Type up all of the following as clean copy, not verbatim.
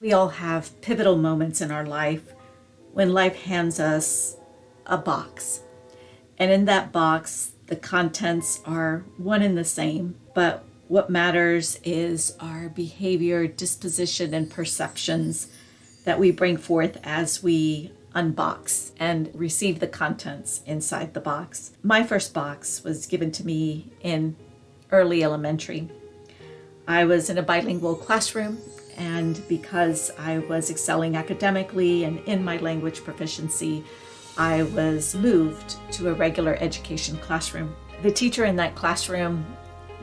We all have pivotal moments in our life when life hands us a box. And in that box, the contents are one and the same, but what matters is our behavior, disposition, and perceptions that we bring forth as we unbox and receive the contents inside the box. My first box was given to me in early elementary. I was in a bilingual classroom, and because I was excelling academically and in my language proficiency, I was moved to a regular education classroom. The teacher in that classroom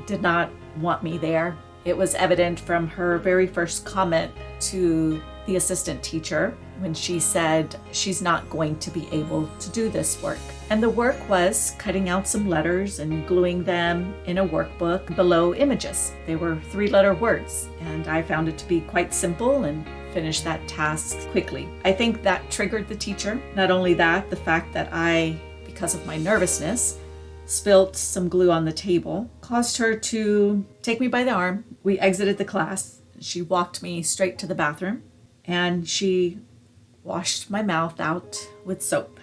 did not want me there. It was evident from her very first comment to the assistant teacher when she said she's not going to be able to do this work. And the work was cutting out some letters and gluing them in a workbook below images. They were 3-letter words, and I found it to be quite simple and finished that task quickly. I think that triggered the teacher. Not only that, the fact that I, because of my nervousness, spilt some glue on the table, caused her to take me by the arm. We exited the class. She walked me straight to the bathroom, and she washed my mouth out with soap.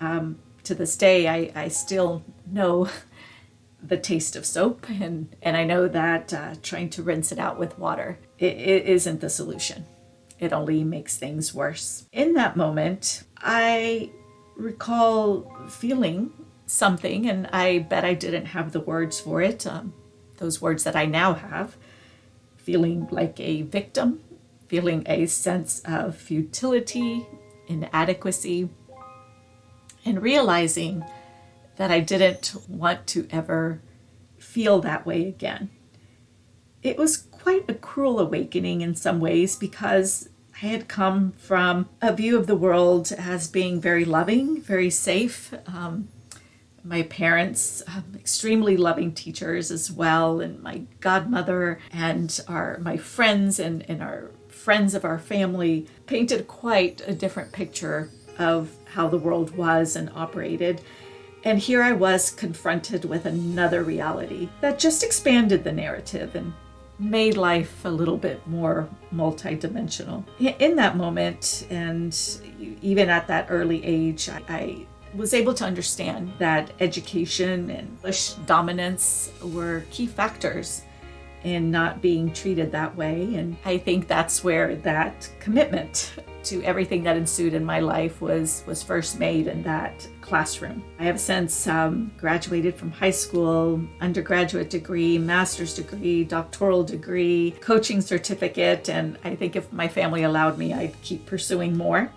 To this day, I still know the taste of soap, and I know that trying to rinse it out with water, it isn't the solution. It only makes things worse. In that moment, I recall feeling something, and I bet I didn't have the words for it, those words that I now have, feeling like a victim, feeling a sense of futility, inadequacy, and realizing that I didn't want to ever feel that way again. It was quite a cruel awakening in some ways because I had come from a view of the world as being very loving, very safe. My parents, extremely loving teachers as well, and my godmother and my friends and our friends of our family painted quite a different picture of how the world was and operated. And here I was confronted with another reality that just expanded the narrative and made life a little bit more multidimensional. In that moment, and even at that early age, I was able to understand that education and English dominance were key factors in not being treated that way. And I think that's where that commitment to everything that ensued in my life was first made in that classroom. I have since graduated from high school, undergraduate degree, master's degree, doctoral degree, coaching certificate, and I think if my family allowed me, I'd keep pursuing more.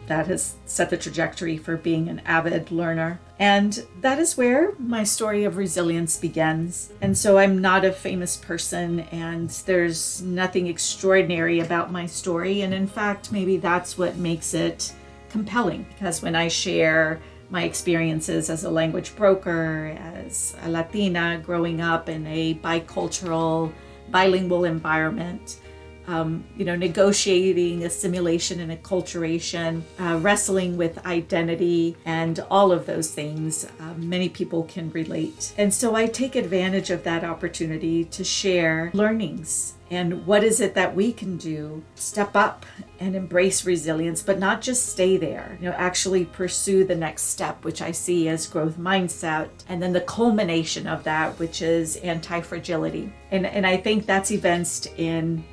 That has set the trajectory for being an avid learner. And that is where my story of resilience begins. And so I'm not a famous person, and there's nothing extraordinary about my story. And in fact, maybe that's what makes it compelling, because when I share my experiences as a language broker, as a Latina growing up in a bicultural, bilingual environment, negotiating assimilation and acculturation, wrestling with identity, and all of those things, many people can relate. And so I take advantage of that opportunity to share learnings and what is it that we can do, step up and embrace resilience, but not just stay there, actually pursue the next step, which I see as growth mindset, and then the culmination of that, which is anti-fragility. And I think that's evinced in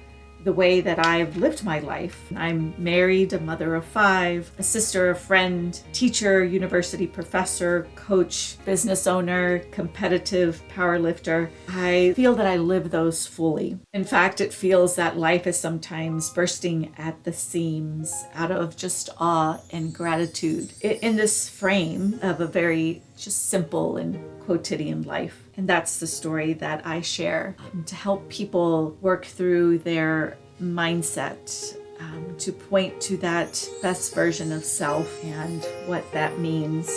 the way that I've lived my life. I'm married, a mother of 5, a sister, a friend, teacher, university professor, coach, business owner, competitive powerlifter. I feel that I live those fully. In fact, it feels that life is sometimes bursting at the seams out of just awe and gratitude in this frame of a very just simple and quotidian life. And that's the story that I share to help people work through their mindset, to point to that best version of self and what that means.